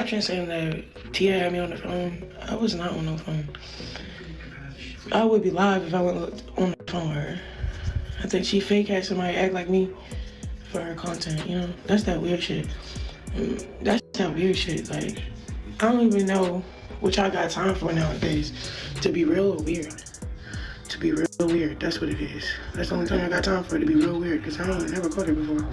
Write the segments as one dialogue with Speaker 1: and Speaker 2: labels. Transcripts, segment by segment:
Speaker 1: caption saying that Tia had me on the phone. I was not on no phone. I would be live if I went on the phone with her. I think she fake had somebody act like me for her content, you know? That's that weird shit. That's that weird shit. Like, I don't even know what y'all got time for nowadays. To be real or weird. To be real weird, that's what it is. That's the only time I got time for it, to be real weird, because I ain't never caught it before.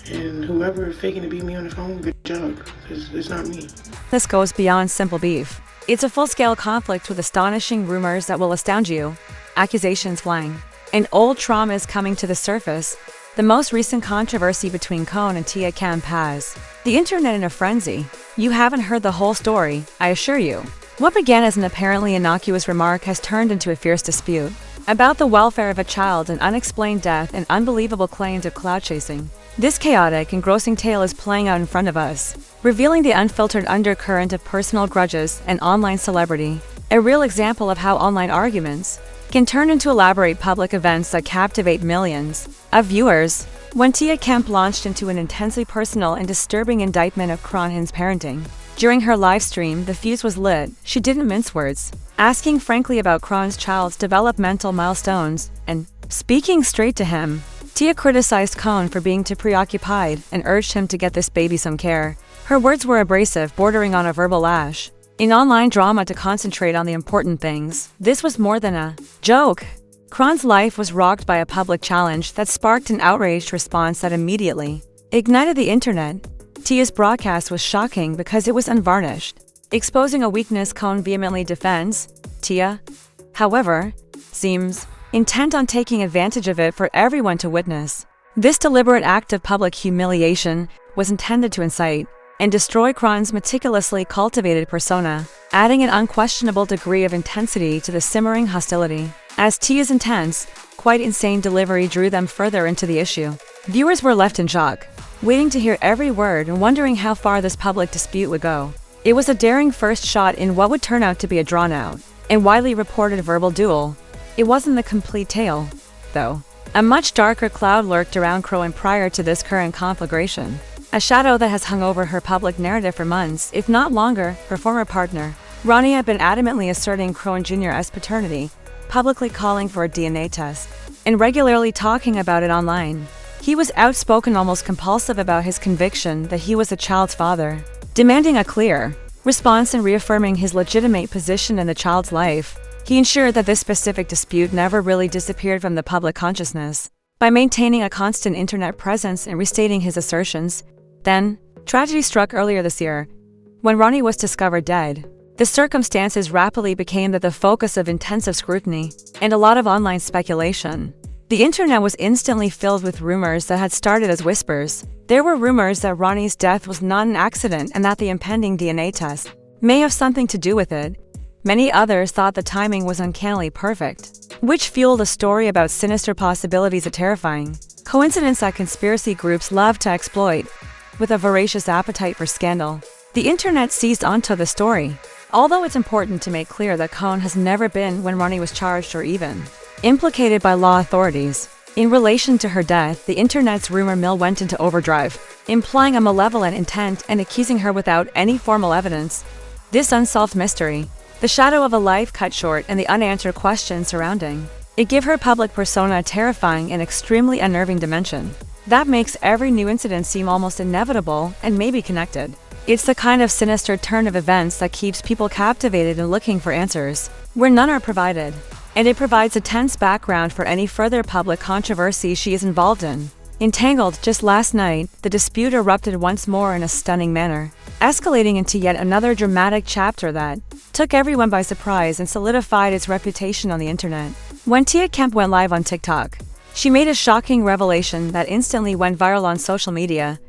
Speaker 1: And whoever faking to be me on the phone, good job, because it's not me.
Speaker 2: This goes beyond simple beef. It's a full-scale conflict with astonishing rumors that will astound you, accusations flying, and old traumas coming to the surface. The most recent controversy between Cone and Tia Kemp has the internet in a frenzy. You haven't heard the whole story, I assure you. What began as an apparently innocuous remark has turned into a fierce dispute about the welfare of a child, an unexplained death, and unbelievable claims of clout chasing. This chaotic, engrossing tale is playing out in front of us, revealing the unfiltered undercurrent of personal grudges and online celebrity, a real example of how online arguments can turn into elaborate public events that captivate millions of viewers. When Tia Kemp launched into an intensely personal and disturbing indictment of Chrisean's parenting, during her live stream, the fuse was lit. She didn't mince words, asking frankly about Chrisean's child's developmental milestones, and speaking straight to him. Tia criticized Cone for being too preoccupied and urged him to get this baby some care. Her words were abrasive, bordering on a verbal lash. In online drama, to concentrate on the important things. This was more than a joke. Chrisean's life was rocked by a public challenge that sparked an outraged response that immediately ignited the internet. Tia's broadcast was shocking because it was unvarnished, exposing a weakness Cone vehemently defends. Tia, however, seems intent on taking advantage of it for everyone to witness. This deliberate act of public humiliation was intended to incite and destroy Chrisean's meticulously cultivated persona, adding an unquestionable degree of intensity to the simmering hostility. As Tia's intense, quite insane delivery drew them further into the issue, viewers were left in shock, waiting to hear every word and wondering how far this public dispute would go. It was a daring first shot in what would turn out to be a drawn-out and widely reported verbal duel. It wasn't the complete tale, though. A much darker cloud lurked around Chrisean prior to this current conflagration, a shadow that has hung over her public narrative for months, if not longer. Her former partner, Ronnie, had been adamantly asserting Chrisean Jr.'s paternity, publicly calling for a DNA test, and regularly talking about it online. He was outspoken, almost compulsive about his conviction that he was the child's father, demanding a clear response and reaffirming his legitimate position in the child's life. He ensured that this specific dispute never really disappeared from the public consciousness by maintaining a constant internet presence and restating his assertions. Then, tragedy struck earlier this year, when Ronnie was discovered dead. The circumstances rapidly became the focus of intensive scrutiny and a lot of online speculation. The internet was instantly filled with rumors that had started as whispers. There were rumors that Ronnie's death was not an accident and that the impending DNA test may have something to do with it. Many others thought the timing was uncannily perfect, which fueled a story about sinister possibilities of terrifying coincidence that conspiracy groups love to exploit. With a voracious appetite for scandal, the internet seized onto the story. Although it's important to make clear that Cone has never been when Ronnie was charged or even implicated by law authorities. In relation to her death, the internet's rumor mill went into overdrive, implying a malevolent intent and accusing her without any formal evidence. This unsolved mystery, the shadow of a life cut short, and the unanswered questions surrounding it give her public persona a terrifying and extremely unnerving dimension that makes every new incident seem almost inevitable and maybe connected. It's the kind of sinister turn of events that keeps people captivated and looking for answers where none are provided, and it provides a tense background for any further public controversy she is involved in. Entangled. Just last night, the dispute erupted once more in a stunning manner, escalating into yet another dramatic chapter that took everyone by surprise and solidified its reputation on the internet. When Tia Kemp went live on TikTok, she made a shocking revelation that instantly went viral on social media.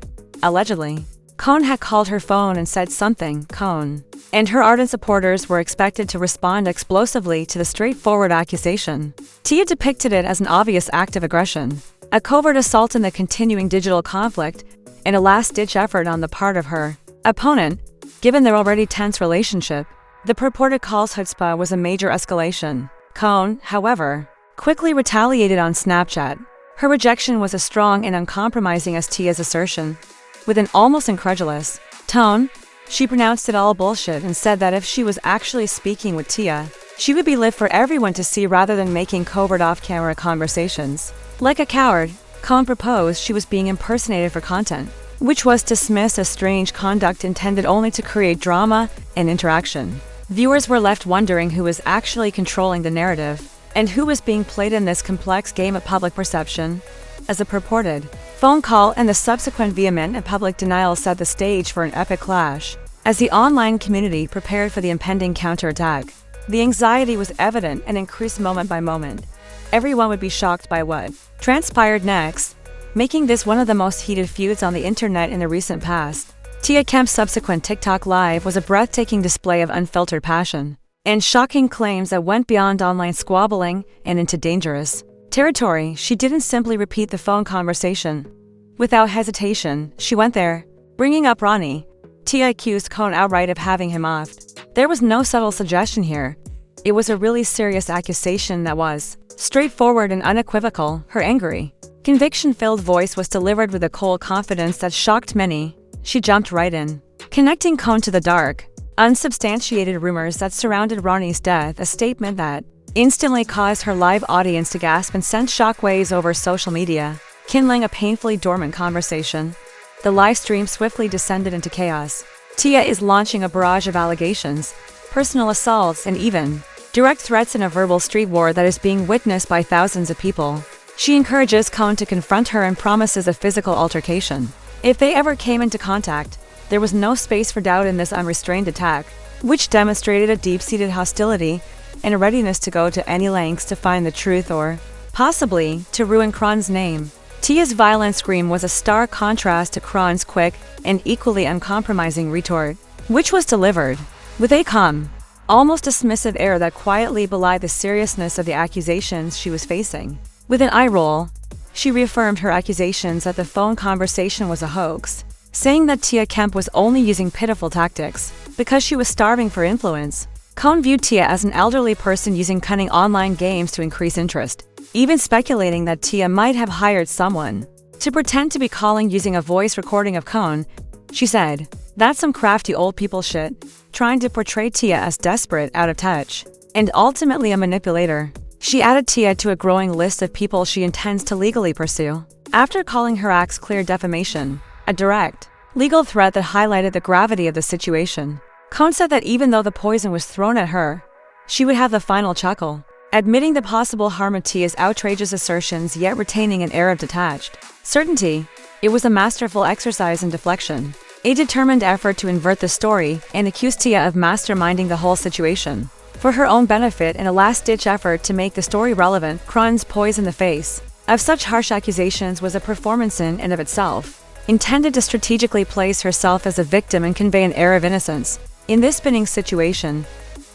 Speaker 2: Allegedly, Cone had called her phone and said something. Cone and her ardent supporters were expected to respond explosively to the straightforward accusation. Tia depicted it as an obvious act of aggression, a covert assault in the continuing digital conflict, and a last-ditch effort on the part of her opponent. Given their already tense relationship, the purported call's chutzpah was a major escalation. Cone, however, quickly retaliated on Snapchat. Her rejection was as strong and uncompromising as Tia's assertion. With an almost incredulous tone, She pronounced it all bullshit and said that if she was actually speaking with Tia, she would be lit for everyone to see rather than making covert off-camera conversations. Like a coward, Cohn proposed she was being impersonated for content, which was dismissed as strange conduct intended only to create drama and interaction. Viewers were left wondering who was actually controlling the narrative, and who was being played in this complex game of public perception. As a purported phone call and the subsequent vehement and public denial set the stage for an epic clash. As the online community prepared for the impending counterattack, the anxiety was evident and increased moment by moment. Everyone would be shocked by what transpired next, making this one of the most heated feuds on the internet in the recent past. Tia Kemp's subsequent TikTok live was a breathtaking display of unfiltered passion and shocking claims that went beyond online squabbling and into dangerous territory. She didn't simply repeat the phone conversation. Without hesitation, she went there. Bringing up Ronnie, Tia accused Cohn outright of having him offed. There was no subtle suggestion here. It was a really serious accusation that was straightforward and unequivocal. Her angry, conviction-filled voice was delivered with a cold confidence that shocked many. She jumped right in, connecting Cohn to the dark, unsubstantiated rumors that surrounded Ronnie's death, a statement that instantly caused her live audience to gasp and sent shockwaves over social media, kindling a painfully dormant conversation. The live stream swiftly descended into chaos. Tia is launching a barrage of allegations, personal assaults, and even direct threats in a verbal street war that is being witnessed by thousands of people. She encourages Cohn to confront her and promises a physical altercation if they ever came into contact. There was no space for doubt in this unrestrained attack, which demonstrated a deep-seated hostility and a readiness to go to any lengths to find the truth or, possibly, to ruin Cohn's name. Tia's violent scream was a stark contrast to Cohn's quick and equally uncompromising retort, which was delivered with a calm, almost dismissive air that quietly belied the seriousness of the accusations she was facing. With an eye roll, she reaffirmed her accusations that the phone conversation was a hoax, saying that Tia Kemp was only using pitiful tactics because she was starving for influence. Cohn viewed Tia as an elderly person using cunning online games to increase interest, even speculating that Tia might have hired someone to pretend to be calling using a voice recording of Cohn. She said, "That's some crafty old people shit," trying to portray Tia as desperate, out of touch, and ultimately a manipulator. She added Tia to a growing list of people she intends to legally pursue, after calling her acts clear defamation, a direct legal threat that highlighted the gravity of the situation. Cohn said that even though the poison was thrown at her, she would have the final chuckle, admitting the possible harm of Tia's outrageous assertions yet retaining an air of detached certainty. It was a masterful exercise in deflection, a determined effort to invert the story and accuse Tia of masterminding the whole situation for her own benefit in a last-ditch effort to make the story relevant. Cohn's poise in the face of such harsh accusations was a performance in and of itself, intended to strategically place herself as a victim and convey an air of innocence. In this spinning situation,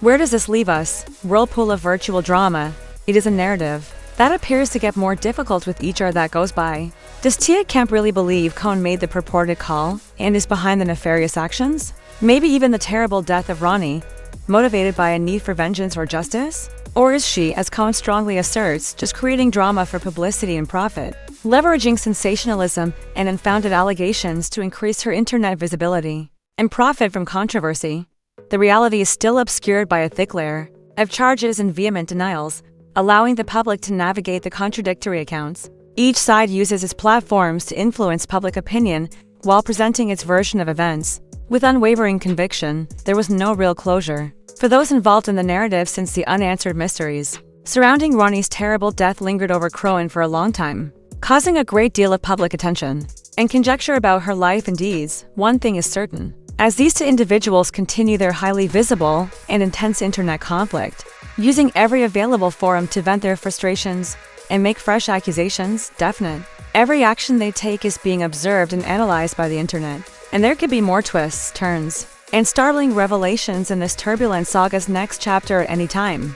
Speaker 2: where does this leave us? Whirlpool of virtual drama. It is a narrative that appears to get more difficult with each hour that goes by. Does Tia Kemp really believe Cohn made the purported call and is behind the nefarious actions? Maybe even the terrible death of Ronnie, motivated by a need for vengeance or justice? Or is she, as Cohn strongly asserts, just creating drama for publicity and profit, leveraging sensationalism and unfounded allegations to increase her internet visibility and profit from controversy? The reality is still obscured by a thick layer of charges and vehement denials, allowing the public to navigate the contradictory accounts. Each side uses its platforms to influence public opinion while presenting its version of events. With unwavering conviction, there was no real closure for those involved in the narrative, since the unanswered mysteries surrounding Ronnie's terrible death lingered over Cohn for a long time, causing a great deal of public attention and conjecture about her life and deeds. One thing is certain: as these two individuals continue their highly visible and intense internet conflict, using every available forum to vent their frustrations and make fresh accusations definite, every action they take is being observed and analyzed by the internet. And there could be more twists, turns, and startling revelations in this turbulent saga's next chapter at any time.